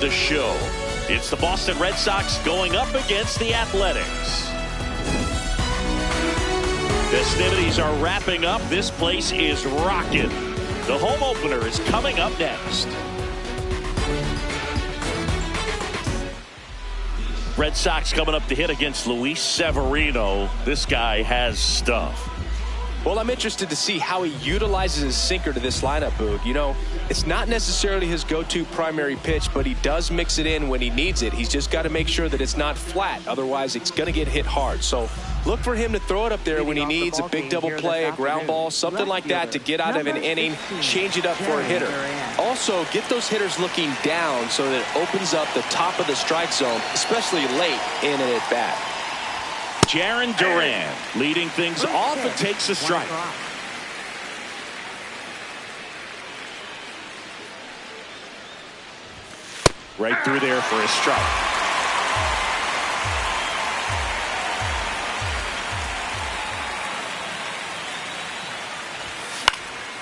The show. It's the Boston Red Sox going up against the Athletics. Festivities are wrapping up. This place is rocking. The home opener is coming up next. Red Sox coming up to hit against Luis Severino. This guy has stuff. Well, I'm interested to see how he utilizes his sinker to this lineup, Boog. You know, it's not necessarily his go-to primary pitch, but he does mix it in when he needs it. He's just got to make sure that it's not flat. Otherwise, it's going to get hit hard. So look for him to throw it up there when he needs a big double play, a ground ball, something like that to get out of an inning, change it up for a hitter. Also, get those hitters looking down so that it opens up the top of the strike zone, especially late in an at-bat. Jarren Duran leading things off and takes a strike. Right through there for a strike.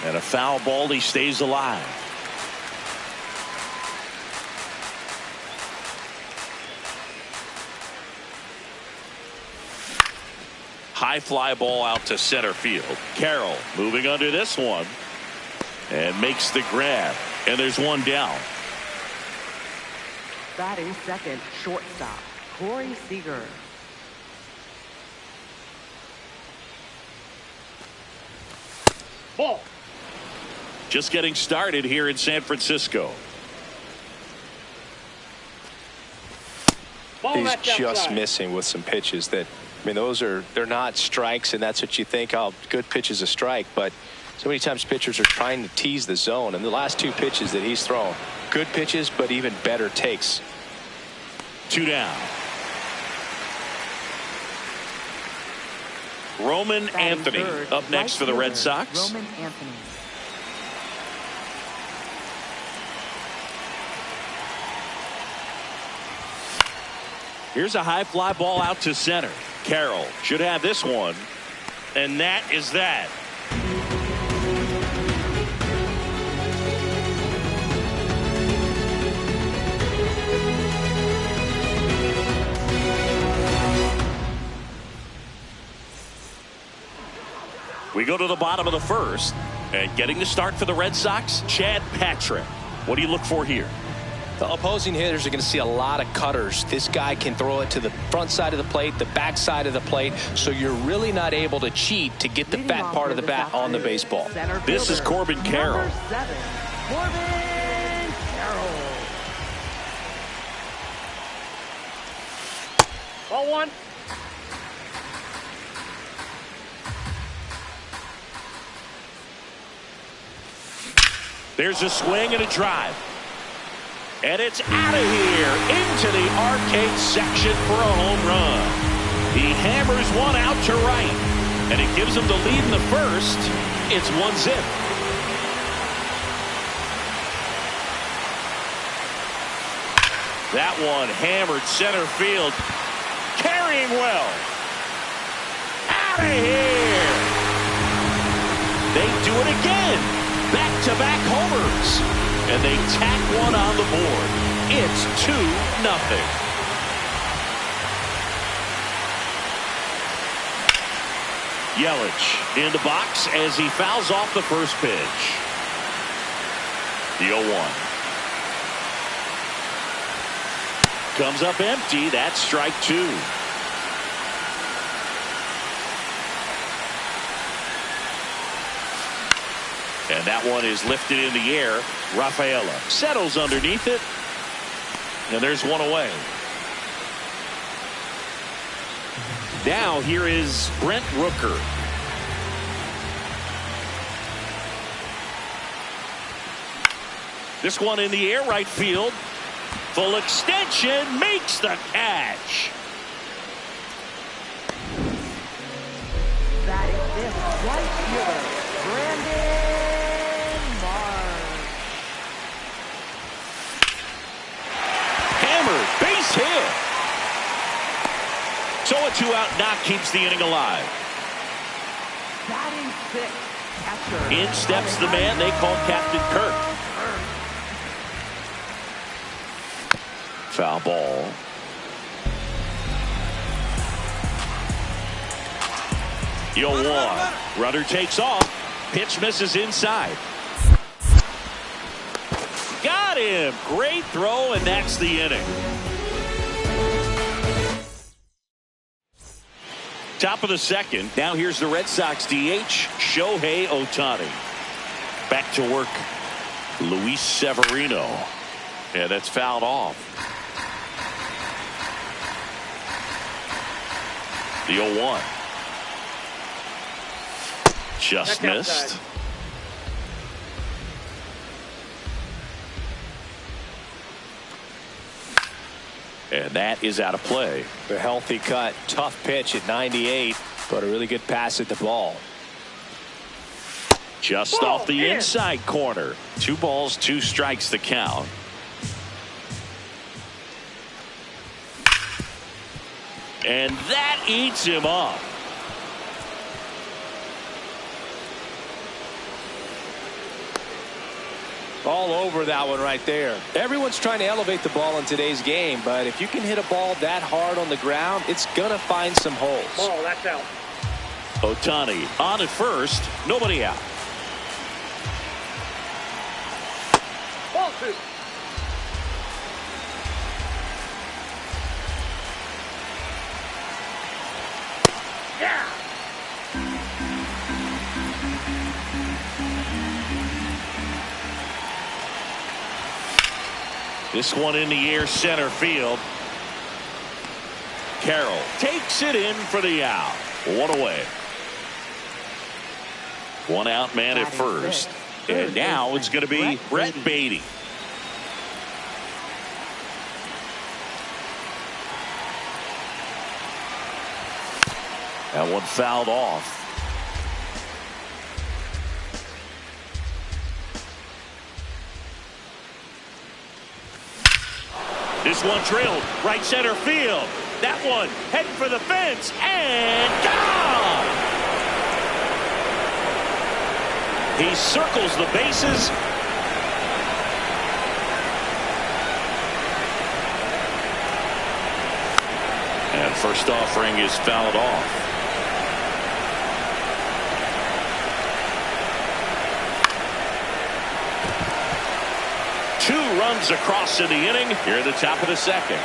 And a foul ball, he stays alive. High fly ball out to center field. Carroll moving under this one and makes the grab, and there's one down. Batting second, shortstop Corey Seager. Ball. Just getting started here in San Francisco. He's just missing with some pitches that, I mean, they're not strikes, and that's what you think, oh, good pitch is a strike, but so many times pitchers are trying to tease the zone, and the last two pitches that he's thrown, good pitches, but even better takes. 2 down. Roman Anthony up next for the Red Sox. Roman Anthony. Here's a high fly ball out to center. Carroll should have this one, and that is that. We go to the bottom of the first, and getting the start for the Red Sox, Chad Patrick. What do you look for here? The opposing hitters are going to see a lot of cutters. This guy can throw it to the front side of the plate, the back side of the plate, so you're really not able to cheat to get the fat part of the bat on the baseball. This is Corbin Carroll. Number 7, Corbin Carroll. Ball one. There's a swing and a drive. And it's out of here into the arcade section for a home run. He hammers one out to right, and it gives him the lead in the first. It's 1-0. That one hammered center field. Carrying well. Out of here. They do it again. Back-to-back homers. And they tack one on the board. It's 2-0. Yelich in the box as he fouls off the first pitch. The 0-1. Comes up empty. That's strike 2. And that one is lifted in the air. Rafaela settles underneath it. And there's one away. Now here is Brent Rooker. This one in the air, right field. Full extension, makes the catch. That is this right fielder, Brandon Marsh. Hammered, base hit. So a 2-out knock keeps the inning alive. Batting 6, catcher. In steps the man they call Captain Kirk. Foul ball. Yo, one. Runner takes off. Pitch misses inside. Got him. Great throw, and that's the inning. Top of the second. Now here's the Red Sox DH, Shohei Ohtani. Back to work, Luis Severino. Yeah, that's fouled off. The 0-1. Just missed. And that is out of play. A healthy cut. Tough pitch at 98, but a really good pass at the ball. Just off the inside corner. 2 balls, 2 strikes the count. And that eats him up. All over that one right there. Everyone's trying to elevate the ball in today's game, but if you can hit a ball that hard on the ground, it's going to find some holes. Oh, that's out. Ohtani on at first. Nobody out. Ball 2. Yeah. This one in the air, center field. Carroll takes it in for the out. 1 away. 1 out man at first. And now it's going to be Brett Beatty. That one fouled off. This one drilled right center field. That one heading for the fence and gone. He circles the bases. And first offering is fouled off. Two runs across in the inning here at the top of the second.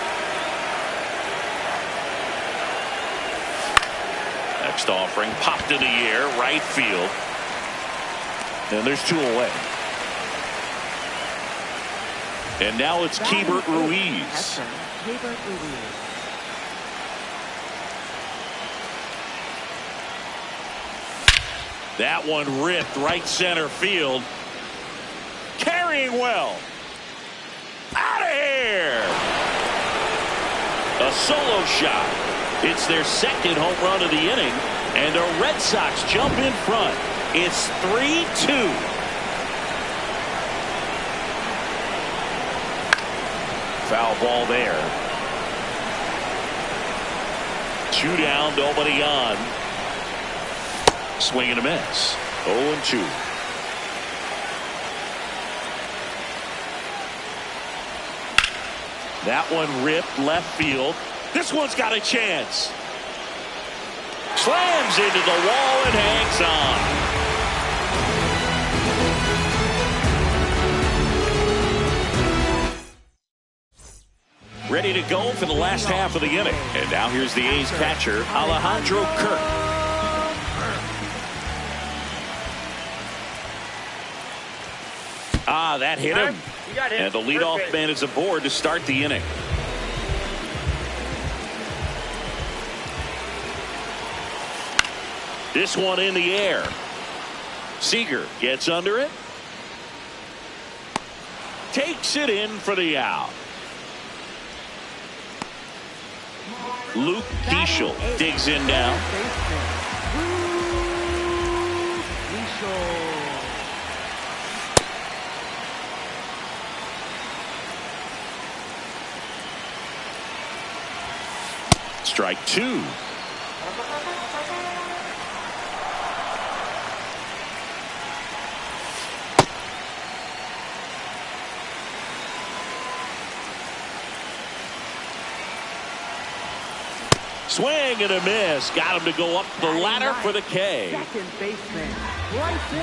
Next offering popped in the air, right field. And there's 2 away. And now it's Keibert Ruiz. That one ripped right center field. Carrying well. Out of here. A solo shot. It's their second home run of the inning, and the Red Sox jump in front. It's 3-2. Foul ball there. 2 down, nobody on. Swing and a miss. 0-2. That one ripped left field. This one's got a chance. Slams into the wall and hangs on. Ready to go for the last half of the inning. And now here's the A's catcher, Alejandro Kirk. That hit him. And the leadoff man is aboard to start the inning. This one in the air. Seager gets under it. Takes it in for the out. Luke Diesel digs in now. Strike 2. Swing and a miss. Got him to go up the ladder for the K. Second baseman, Redsox.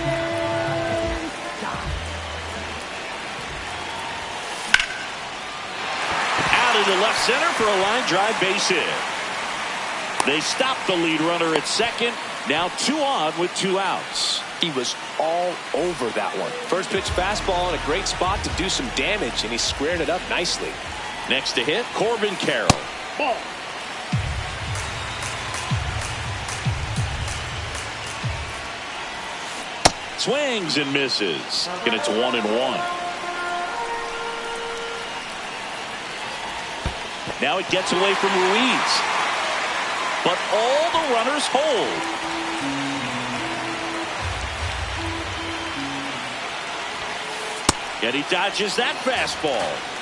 Out into left center for a line drive base hit. They stop the lead runner at second. Now 2 on with 2 outs. He was all over that one. First pitch fastball in a great spot to do some damage, and he squared it up nicely. Next to hit, Corbin Carroll. Ball. Swings and misses. And it's 1-1. Now it gets away from Ruiz. But all the runners hold. And he dodges that fastball.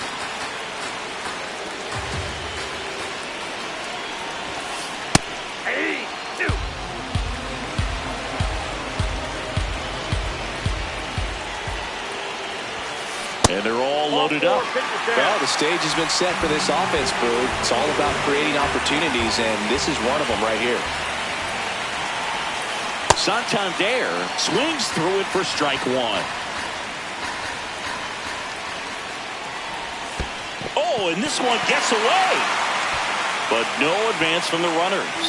And they're all loaded up. Well, the stage has been set for this offense, Boog. It's all about creating opportunities, and this is one of them right here. Santander swings through it for strike 1. Oh, and this one gets away. But no advance from the runners.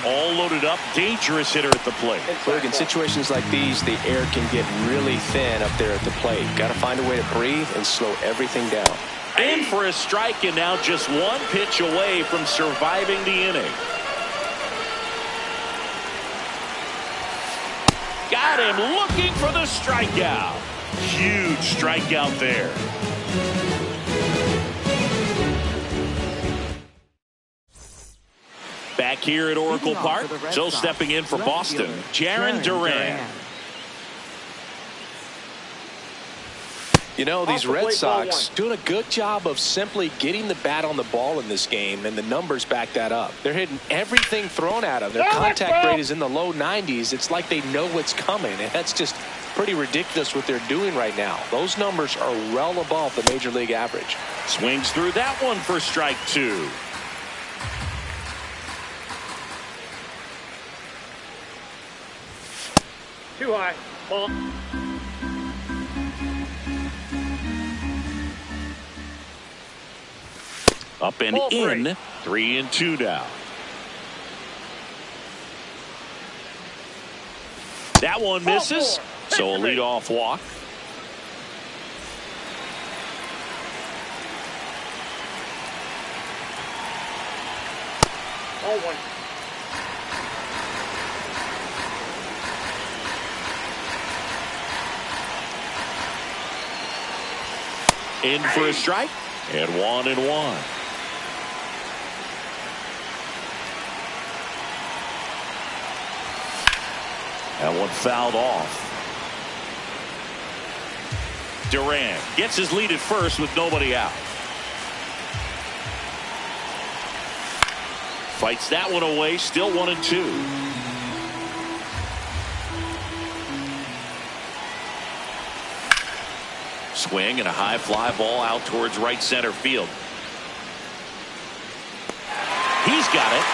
All loaded up, dangerous hitter at the plate. Look, in situations like these, the air can get really thin up there at the plate. Got to find a way to breathe and slow everything down. In for a strike, and now just 1 pitch away from surviving the inning. Got him looking for the strikeout. Huge strikeout there. Back here at Oracle Park, so stepping in for Boston, Jarren Duran. You know, these Red Sox doing a good job of simply getting the bat on the ball in this game, and the numbers back that up. They're hitting everything thrown at them. Their contact rate is in the low 90s. It's like they know what's coming, and that's just pretty ridiculous what they're doing right now. Those numbers are well above the major league average. Swings through that one for strike 2. Too high. Ball. Up and Ball in. 3-2 now. That one misses. So a leadoff walk. Ball 1. In for a strike. And 1-1. That one fouled off. Duran gets his lead at first with nobody out. Fights that one away. Still 1-2. Swing and a high fly ball out towards right center field. He's got it.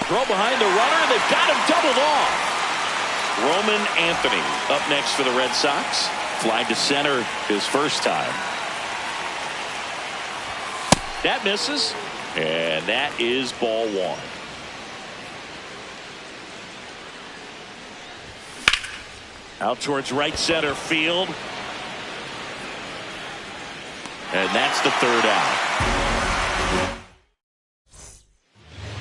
Throw behind the runner. They've got him doubled off. Roman Anthony up next for the Red Sox. Fly to center his first time. That misses. And that is ball 1. Out towards right center field. And that's the 3rd out.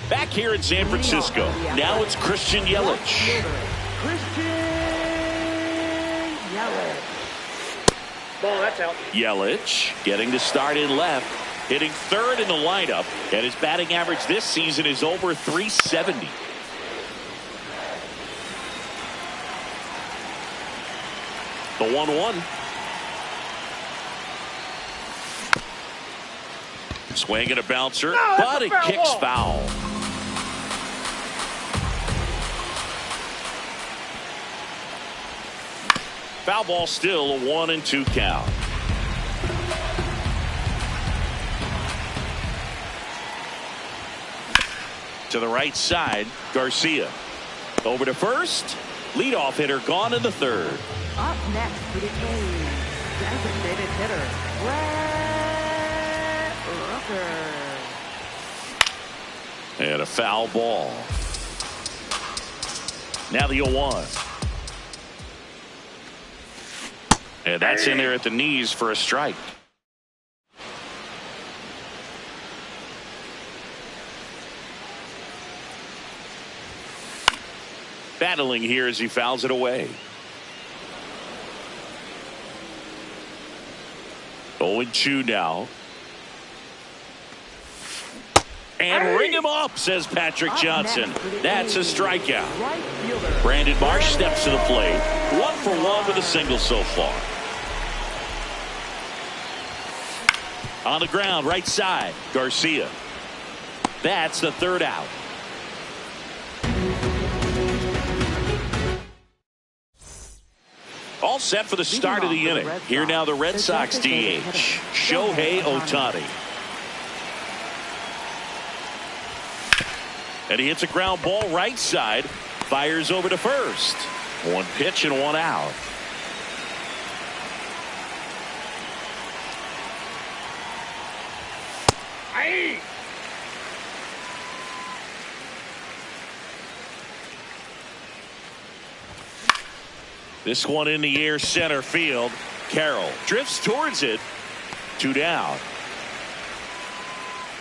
Back here in San Francisco. Now it's Christian Yelich. Ball, that's out. Yelich getting to start in left. Hitting 3rd in the lineup. And his batting average this season is over 370. The 1-1. Swing and a bouncer, but it kicks foul. Foul ball, still a 1-2 count. To the right side, Garcia. Over to first. Leadoff hitter gone in the third. Up next for the A's, designated hitter, Redsox. And a foul ball. Now the 0-1. And that's in there at the knees for a strike. Battling here as he fouls it away. 0-2 now. And ring him up, says Patrick Johnson. That's a strikeout. Brandon Marsh steps to the plate. 1 for 1 with a single so far. On the ground, right side, Garcia. That's the third out. All set for the start of the inning. Here now the Red Sox DH, Shohei Ohtani. And he hits a ground ball right side. Fires over to first. 1 pitch and 1 out. Aye. This one in the air, center field. Carroll drifts towards it. 2 down.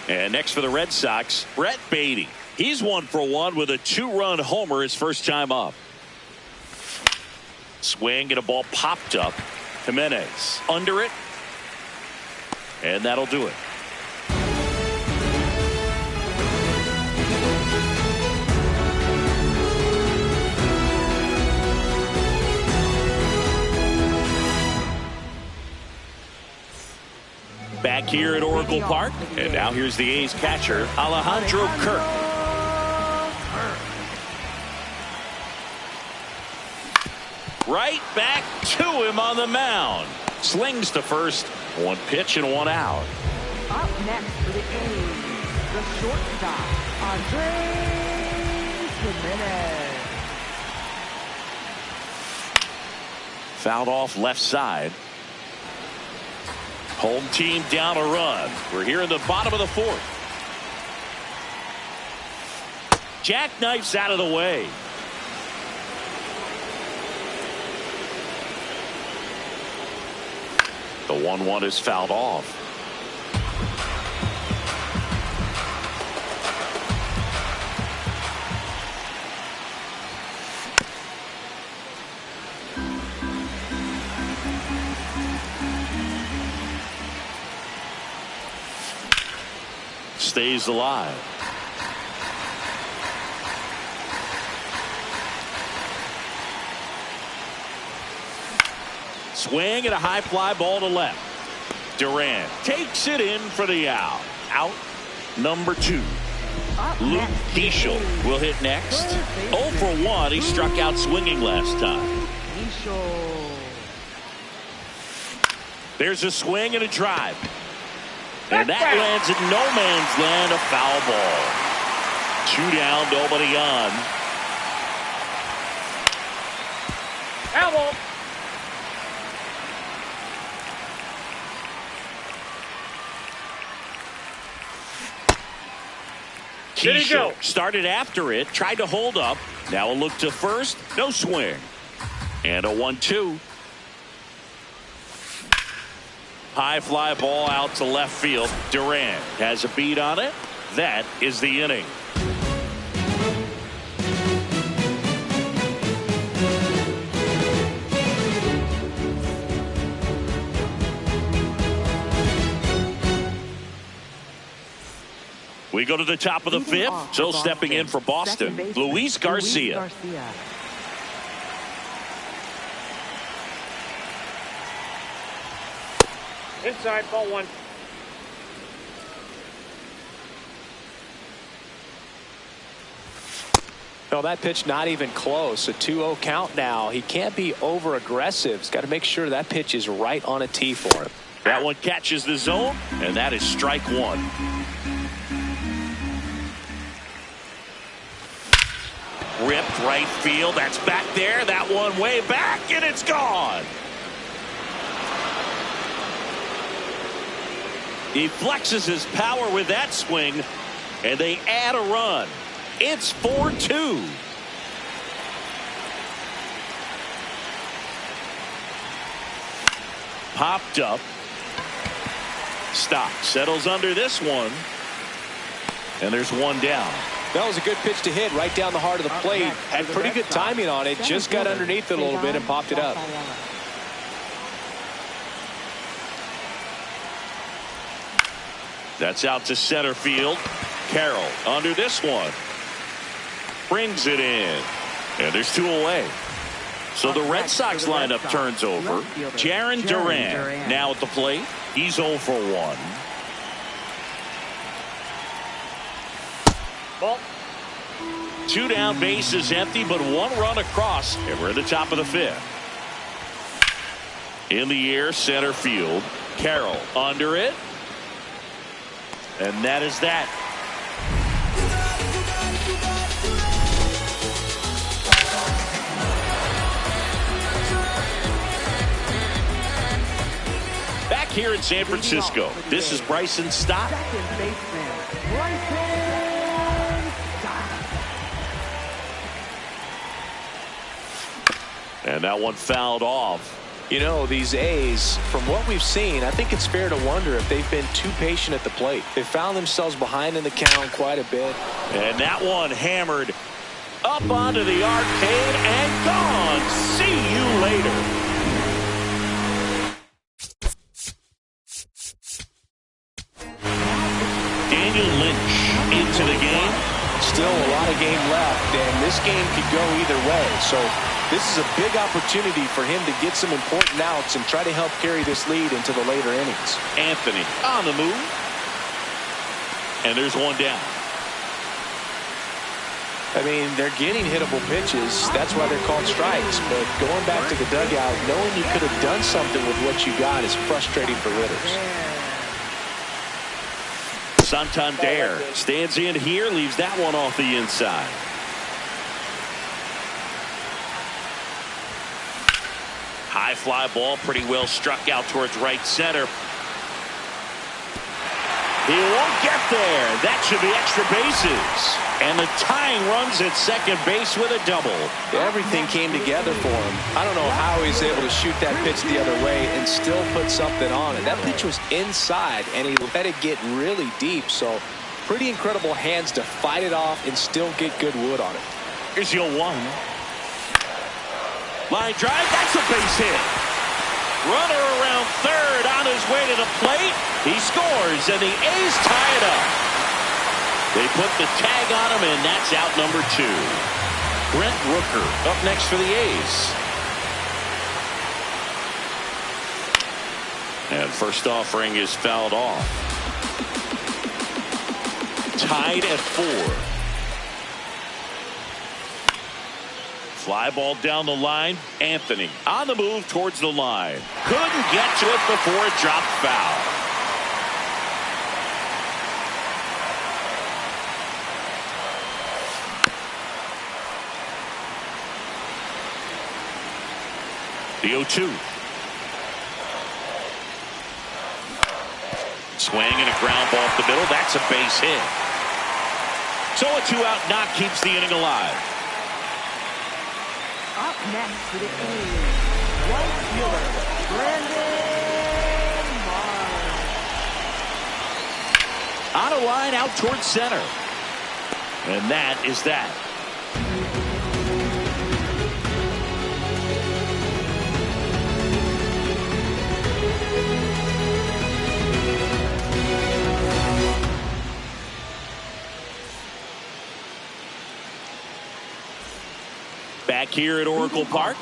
And next for the Red Sox, Brett Beatty. He's 1 for 1 with a 2-run homer his first time up. Swing and a ball popped up. Jimenez under it. And that'll do it. Back here at Oracle Park, and now here's the A's catcher, Alejandro Kirk. Right back to him on the mound. Slings to first. 1 pitch and 1 out. Up next for the A's, the shortstop, Jimenez. Fouled off left side. Home team down a run. We're here in the bottom of the 4th. Jackknifes out of the way. The 1-1 is fouled off. Stays alive. Swing and a high fly ball to left. Durant takes it in for the out. Out number 2. Luke Keeschel will hit next. 0 for 1. He struck out swinging last time. There's a swing and a drive. And that lands in no man's land, a foul ball. 2 down, nobody on. Elbow. There you go. Started after it, tried to hold up. Now a look to first, no swing. And a 1-2. High fly ball out to left field. Durant has a beat on it. That is the inning. We go to the top of the 5th. So stepping in for Boston, Luis Garcia. Inside, ball 1. No, that pitch not even close. A 2-0 count now. He can't be over aggressive. He's got to make sure that pitch is right on a tee for him. That one catches the zone, and that is strike one. Ripped right field. That's back there. That one way back, and it's gone. He flexes his power with that swing, and they add a run. It's 4-2. Popped up. Stock settles under this one. And there's one down. That was a good pitch to hit right down the heart of the plate. Had pretty good timing on it. Just got underneath it a little bit and popped it up. That's out to center field. Carroll under this one. Brings it in. And there's two away. So the Red Sox lineup turns over. Jarren Duran now at the plate. He's 0 for 1. Ball. 2 down, bases empty, but 1 run across. And we're at the top of the 5th. In the air, center field. Carroll under it. And that is that. Back here in San Francisco, this is Bryson Stott. Second baseman, Bryson Stott. And that one fouled off. You know, these A's, from what we've seen, I think it's fair to wonder if they've been too patient at the plate. They found themselves behind in the count quite a bit. And that one hammered up onto the arcade and gone. See you later. Daniel Lynch into the game. Still a lot of game left, and this game could go either way. So this is a big opportunity for him to get some important outs and try to help carry this lead into the later innings. Anthony on the move. And there's one down. I mean, they're getting hittable pitches. That's why they're called strikes. But going back to the dugout, knowing you could have done something with what you got is frustrating for hitters. Santander stands in here, leaves that one off the inside. High fly ball, pretty well struck out towards right center. He won't get there. That should be extra bases. And the tying runs at second base with a double. Everything came together for him. I don't know how he's able to shoot that pitch the other way and still put something on it. That pitch was inside, and he let it get really deep. So pretty incredible hands to fight it off and still get good wood on it. Here's your 1. Line drive, that's a base hit. Runner around third on his way to the plate. He scores, and the A's tie it up. They put the tag on him, and that's out number 2. Brent Rooker up next for the A's. And first offering is fouled off. Tied at 4. Fly ball down the line. Anthony on the move towards the line. Couldn't get to it before it dropped foul. The 0-2. Swing and a ground ball up the middle. That's a base hit. So a 2-out knock keeps the inning alive. Up next for the A's, right fielder, Brandon Marsh. On a line out towards center. And that is that. Back here at Oracle Park.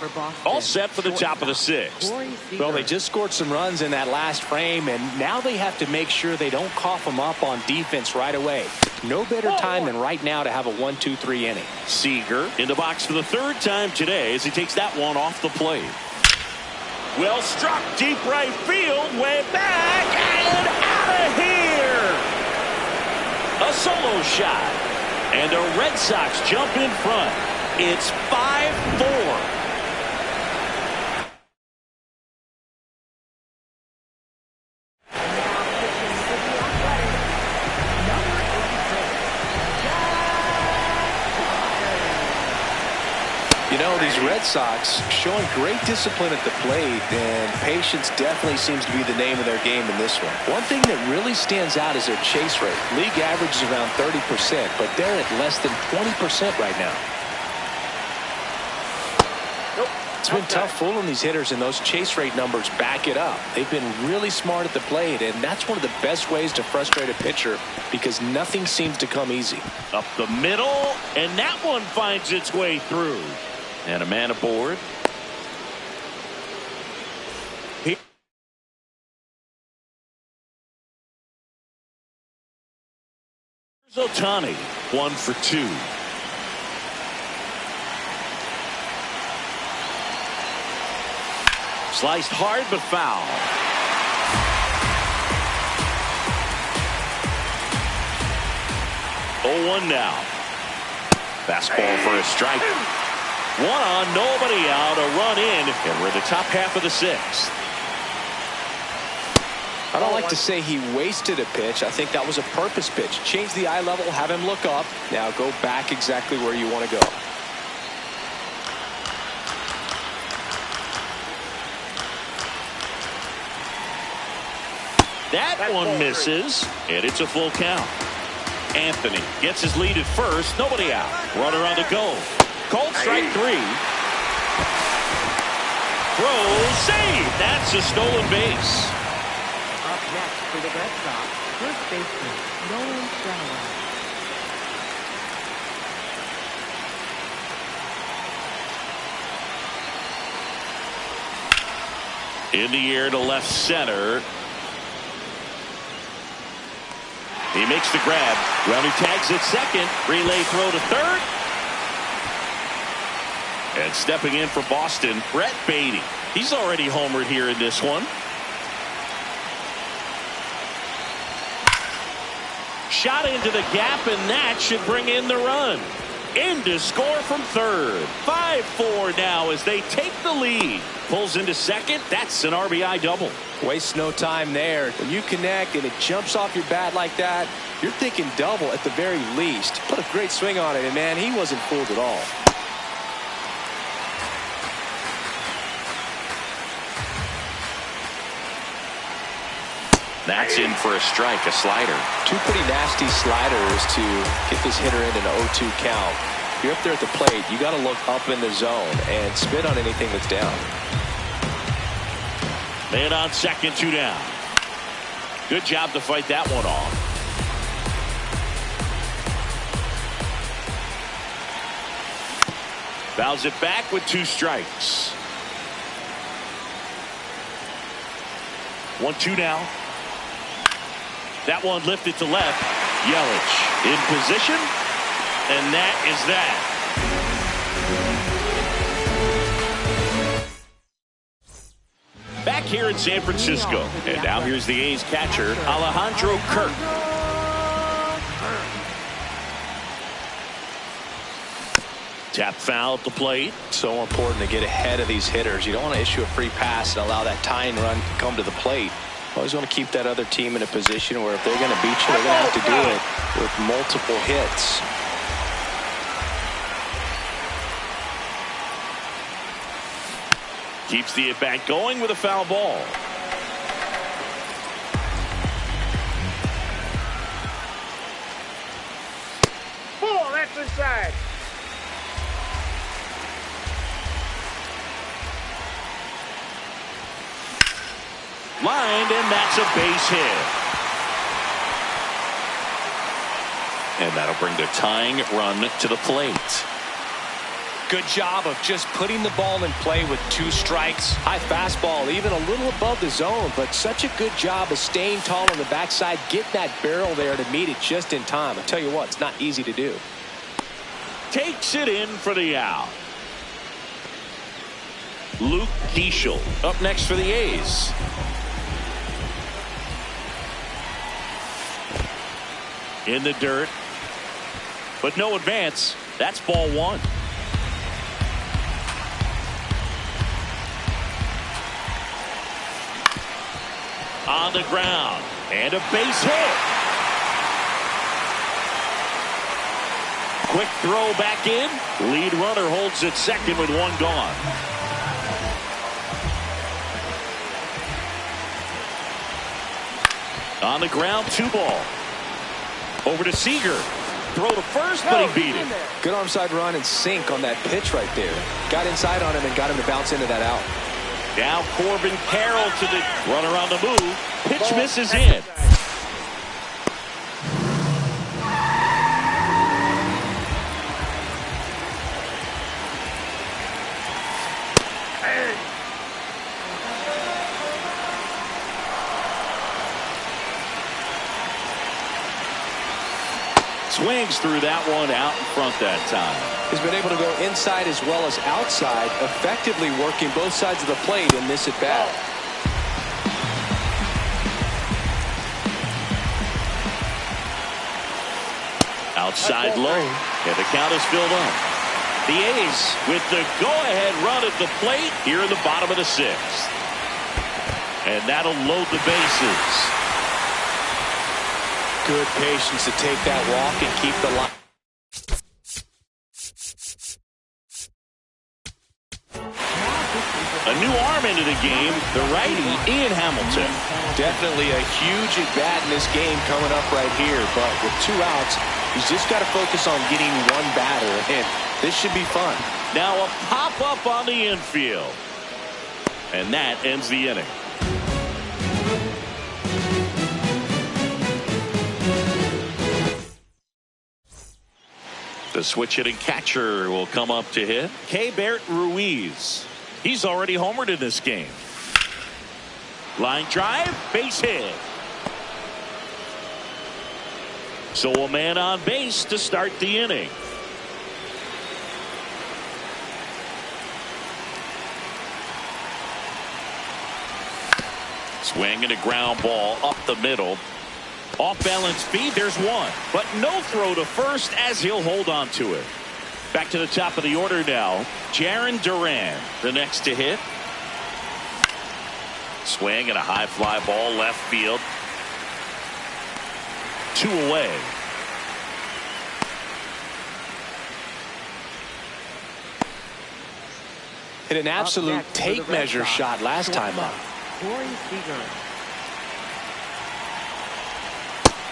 All set for the top of the sixth. Well, they just scored some runs in that last frame, and now they have to make sure they don't cough them up on defense right away. No better time than right now to have a 1-2-3 inning. Seager in the box for the third time today as he takes that one off the plate. Well struck, deep right field, way back, and out of here! A solo shot, and the Red Sox jump in front. It's 5-4. You know, these Red Sox showing great discipline at the plate, and patience definitely seems to be the name of their game in this one. One thing that really stands out is their chase rate. League average is around 30%, but they're at less than 20% right now. It's been tough fooling these hitters, and those chase rate numbers back it up. They've been really smart at the plate, and that's one of the best ways to frustrate a pitcher because nothing seems to come easy. Up the middle, and that one finds its way through. And a man aboard. Here's Ohtani, 1 for 2. Sliced hard but foul. Oh, 1 now. Fastball for a strike. 1 on, nobody out, a run in, and we're in the top half of the sixth. I don't like to say he wasted a pitch. I think that was a purpose pitch. Change the eye level, have him look up. Now go back exactly where you want to go. That one misses, and it's a full count. Anthony gets his lead at first, nobody out. Runner on the go. Called strike 3. Throw, save. That's a stolen base. Up next for the Red Sox, first baseman Nolan Shallow. In the air to left center. He makes the grab. Roundey tags at second. Relay throw to third. And stepping in for Boston, Brett Beatty. He's already homered here in this one. Shot into the gap, and that should bring in the run. In to score from third. 5-4 now as they take the lead. Pulls into second. That's an RBI double. Waste no time there. When you connect and it jumps off your bat like that, you're thinking double at the very least. Put a great swing on it, and man, he wasn't fooled at all. That's in for a strike, a slider. 2 pretty nasty sliders to get this hitter in an 0-2 count. If you're up there at the plate, you got to look up in the zone and spit on anything that's down. Man on second, 2 down. Good job to fight that one off. Fouls it back with 2 strikes. 1-2 now. That one lifted to left. Yelich in position, and that is that. Back here in San Francisco, and now here's the A's catcher, Alejandro Kirk. Tap foul at the plate. So important to get ahead of these hitters. You don't want to issue a free pass and allow that tying run to come to the plate. Always want to keep that other team in a position where if they're going to beat you, they're going to have to do it with multiple hits. Keeps the at-bat going with a foul ball. Ball, that's inside. Lined, and that's a base hit. And that'll bring the tying run to the plate. Good job of just putting the ball in play with 2 strikes. High fastball, even a little above the zone, but such a good job of staying tall on the backside, getting that barrel there to meet it just in time. I tell you what, it's not easy to do. Takes it in for the out. Luke Keeschel up next for the A's. In the dirt, but no advance. That's ball 1. On the ground, and a base hit. Quick throw back in. Lead runner holds at second with 1 gone. On the ground, 2 ball. Over to Seager. Throw to first, but he beat it. Good onside run and sink on that pitch right there. Got inside on him and got him to bounce into that out. Now Corbin Carroll to the runner on the move. Pitch misses in. Swings through that one out in front that time. He's been able to go inside as well as outside, effectively working both sides of the plate in this at bat. Outside low, and the count is filled up. The A's with the go-ahead run at the plate here in the bottom of the 6th. And that'll load the bases. Good patience to take that walk and keep the line. A new arm into the game, the righty Ian Hamilton. Definitely a huge at bat in this game coming up right here, but with 2 outs, he's just got to focus on getting 1 batter, and this should be fun. Now a pop-up on the infield. And that ends the inning. The switch-hitting catcher will come up to hit. Keibert Ruiz. He's already homered in this game. Line drive, base hit. So a man on base to start the inning. Swing and a ground ball up the middle. Off balance feed, there's 1. But no throw to first as he'll hold on to it. Back to the top of the order now. Jarren Duran, the next to hit. Swing and a high fly ball left field. 2 away. Hit an absolute tape measure shot last time up.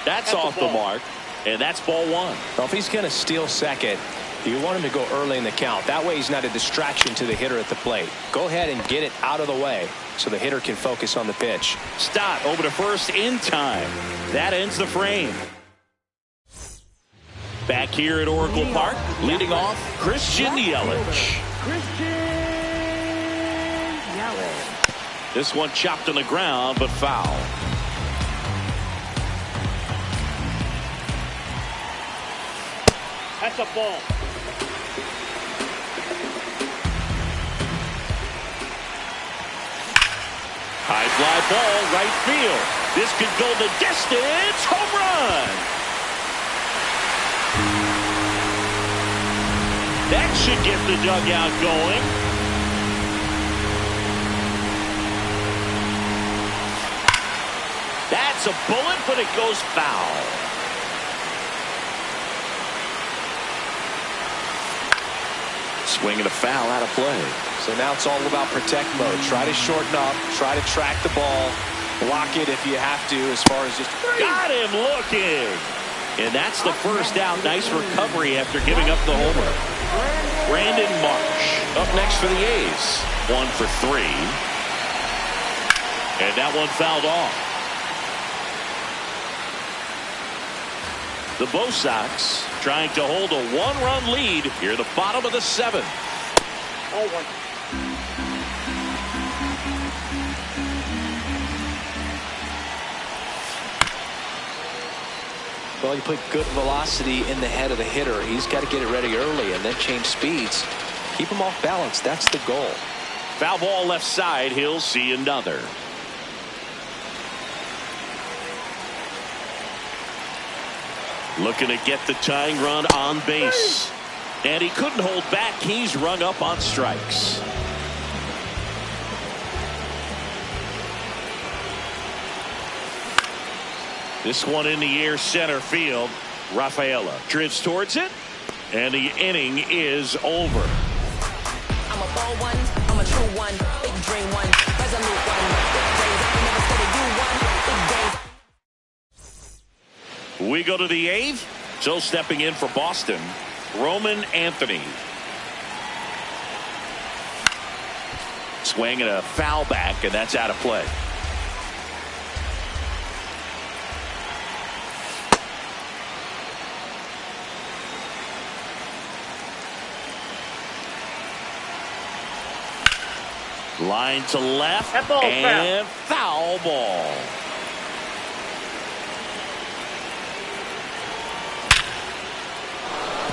That's off the mark, and that's ball 1. Well, if he's going to steal second, you want him to go early in the count. That way he's not a distraction to the hitter at the plate. Go ahead and get it out of the way so the hitter can focus on the pitch. Stott over to first in time. That ends the frame. Back here at Oracle Park, leading off, Christian Yelich. This one chopped on the ground, but foul. That's a ball. High fly ball, right field. This could go the distance. Home run. That should get the dugout going. That's a bullet, but it goes foul. Swing and a foul out of play. So now it's all about protect mode. Try to shorten up, try to track the ball, block it if you have to, as far as just... Got him looking. And that's the first out. Nice recovery after giving up the homer. Brandon Marsh up next for the A's. 1 for 3. And that one fouled off. The Bo Sox trying to hold a 1-run lead here at the bottom of the 7th. 0-1. Well, you put good velocity in the head of the hitter. He's got to get it ready early and then change speeds. Keep him off balance. That's the goal. Foul ball left side. He'll see another. Looking to get the tying run on base. And he couldn't hold back. He's rung up on strikes. This one in the air, center field. Rafaela drifts towards it, and the inning is over. I'm a bold one, I'm a true one, big dream one, resolute one, big dreams, I ain't never said a you one, big days. We go to the eighth. So stepping in for Boston, Roman Anthony. Swing and a foul back, and that's out of play. Line to left, That ball's and foul ball.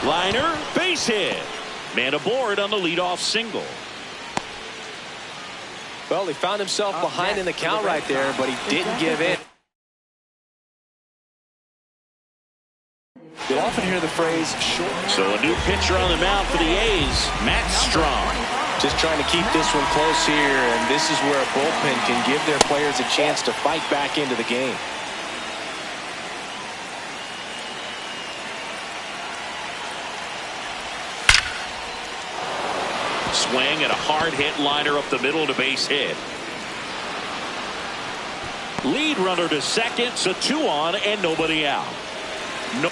Liner, base hit. Man aboard on the leadoff single. Well, he found himself behind in the count right there, but he didn't give in. You'll often hear the phrase short. So a new pitcher on the mound for the A's, Matt Strong. Just trying to keep this one close here, and this is where a bullpen can give their players a chance to fight back into the game. Swing and a hard hit liner up the middle to base hit. Lead runner to second, so 2 on and nobody out. No.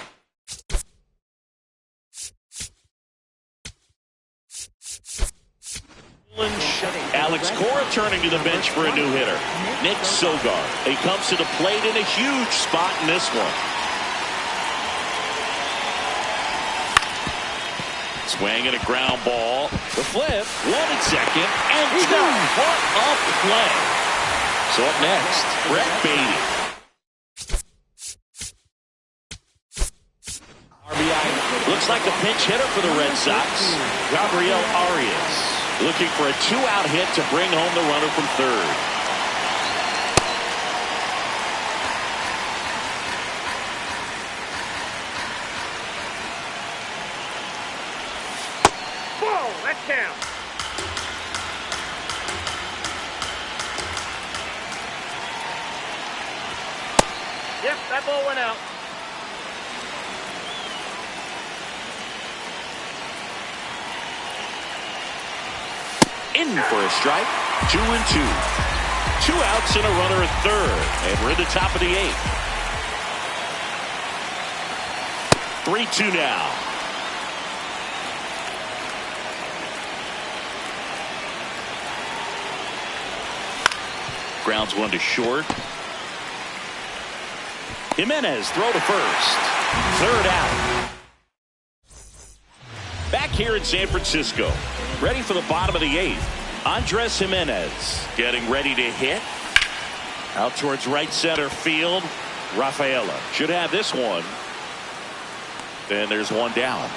Alex Cora turning to the bench for a new hitter. Nick Sogard. He comes to the plate in a huge spot in this one. Swing and a ground ball. The flip. 1 and 2nd. And 2. What a play. So up next, Brett Beatty. RBI. Looks like a pinch hitter for the Red Sox. Gabriel Arias. Looking for a 2-out hit to bring home the runner from third. Ball, that count. Yep, that ball went out. In for a strike. 2 and 2. 2 outs and a runner at third. And we're in the top of the 8th. 3-2 now. Grounds one to short. Jimenez throw to first. 3rd out. Back here in San Francisco. Ready for the bottom of the 8th. Andres Jimenez getting ready to hit. Out towards right center field. Rafaela should have this one. Then there's one down.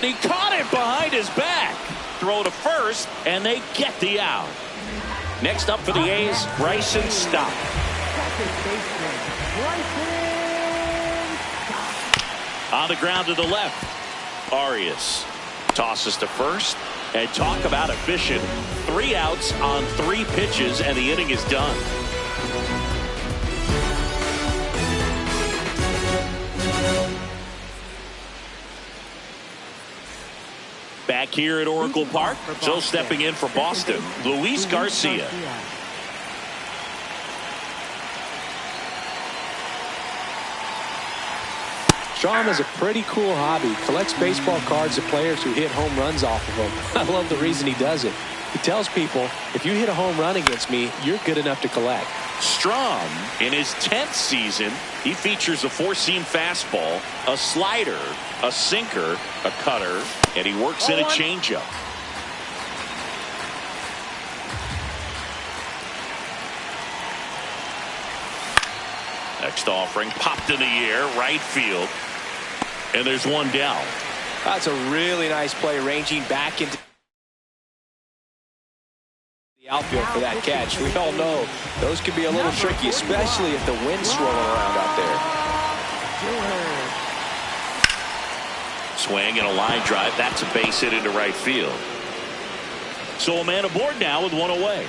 He caught it behind his back. Throw to first, and they get the out. Next up for the A's, Bryson Stott. On the ground to the left. Arias tosses to first. And talk about efficient. 3 outs on 3 pitches, and the inning is done. Back here at Oracle Park, so stepping in for Boston, Luis Garcia. Strom has a pretty cool hobby. Collects baseball cards of players who hit home runs off of them. I love the reason he does it. He tells people, if you hit a home run against me, you're good enough to collect. Strom, in his 10th season, he features a four-seam fastball, a slider, a sinker, a cutter, and he works in a changeup. Next offering popped in the air, right field, and there's one down. That's a really nice play, ranging back into the outfield for that catch. We all know those can be a little tricky, especially if the wind's swirling around out there. Swing and a line drive. That's a base hit into right field. So a man aboard now with one away.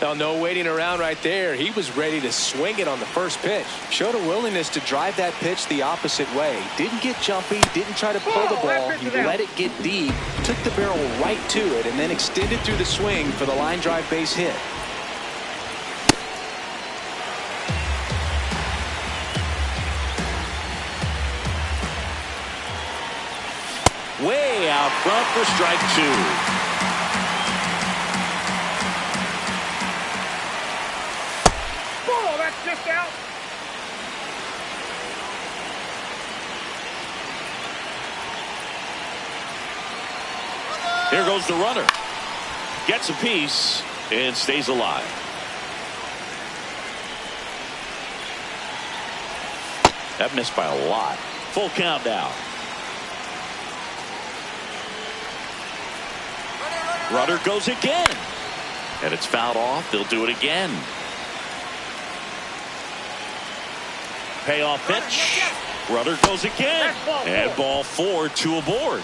Now, no waiting around right there. He was ready to swing it on the first pitch. Showed a willingness to drive that pitch the opposite way. Didn't get jumpy, didn't try to pull the ball. He let it get deep, took the barrel right to it, and then extended through the swing for the line drive base hit. Way out front for strike two. Just out. Here goes the runner. Gets a piece and stays alive. That missed by a lot. Full count now. Runner goes again. And it's fouled off. They'll do it again. Payoff pitch. Runner goes again. And ball four, two aboard.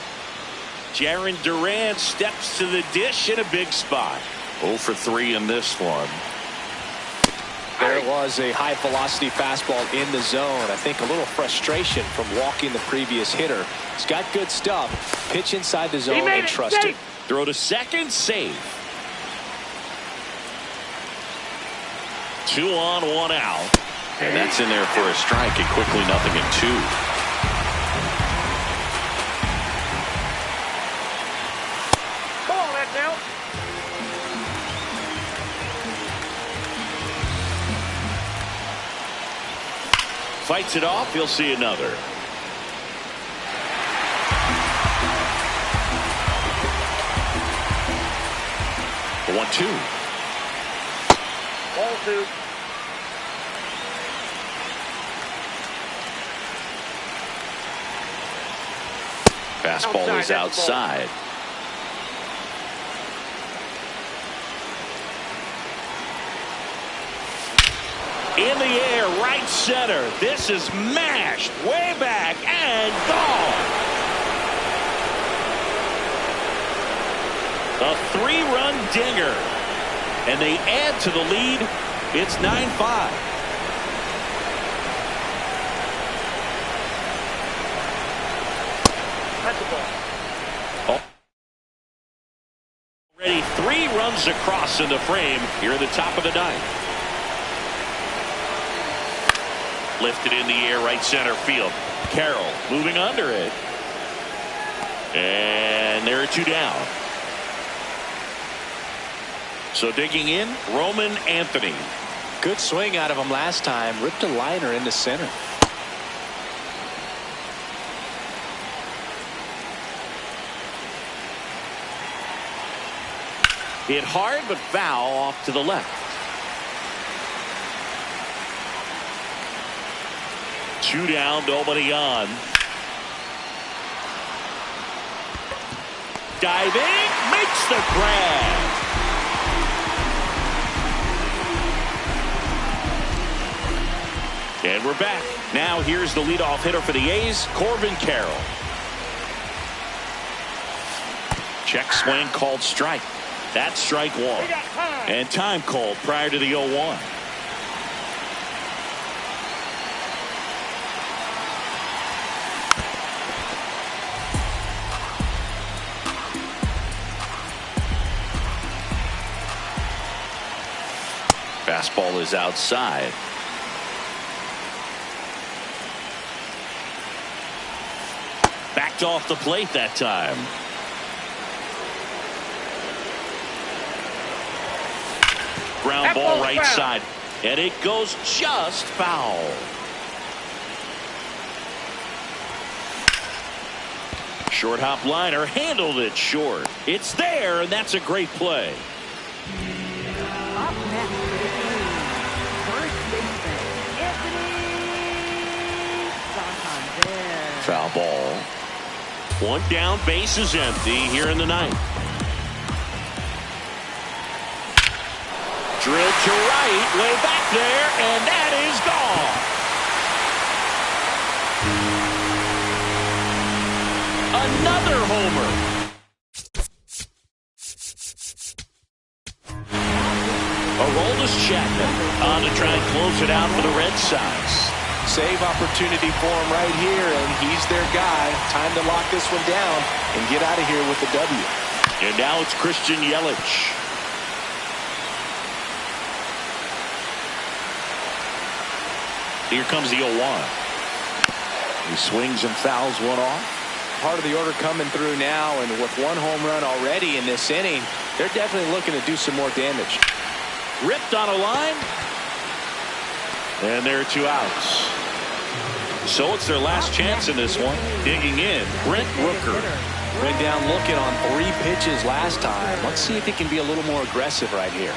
Jarren Duran steps to the dish in a big spot. 0 for 3 in this one. There was a high velocity fastball in the zone. I think a little frustration from walking the previous hitter. He's got good stuff. Pitch inside the zone and trust it. Throw to second, save. 2 on, 1 out. And that's in there for a strike, and quickly 0-2. Ball, that's out. Fights it off. He'll see another. The 1-2. Ball 2. Fastball is outside. In the air, right center. This is mashed way back and gone. A 3-run dinger. And they add to the lead. It's 9-5. Already 3 runs across in the frame here at the top of the 9th. Lifted in the air, right center field. Carroll moving under it. And there are 2 down. So digging in, Roman Anthony. Good swing out of him last time. Ripped a liner into center. Hit hard but foul off to the left. 2 down, nobody on. Diving, makes the grab. And we're back. Now here's the leadoff hitter for the A's, Corbin Carroll. Check swing called strike. That's strike 1. And time called prior to the 0-1. Fastball is outside. Backed off the plate that time. ground ball right side. And it goes just foul. Short hop liner handled it short. It's there, and that's a great play. Up next for the A's, first baseman, Anthony Santander. Foul ball. One down, base is empty here in the ninth. Drilled to right, way back there, and that is gone. Another homer. Aroldis Chapman on to try and close it out for the Red Sox. Save opportunity for him right here, and he's their guy. Time to lock this one down and get out of here with the W. And now it's Christian Yelich. Here comes the 0-1. He swings and fouls one off. Part of the order coming through now, and with one home run already in this inning, they're definitely looking to do some more damage. Ripped on a line. And there are 2 outs. So it's their last chance in this one. Digging in, Brent Rooker. Went down looking on 3 pitches last time. Let's see if he can be a little more aggressive right here.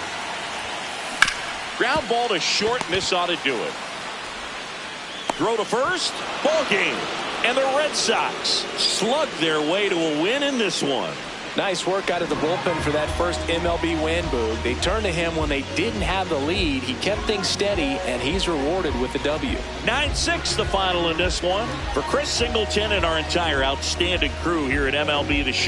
Ground ball to short, and this ought to do it. Throw to first, ball game. And the Red Sox slugged their way to a win in this one. Nice work out of the bullpen for that first MLB win, Boog. They turned to him when they didn't have the lead. He kept things steady, and he's rewarded with the W. 9-6 the final in this one. For Chris Singleton and our entire outstanding crew here at MLB The Show.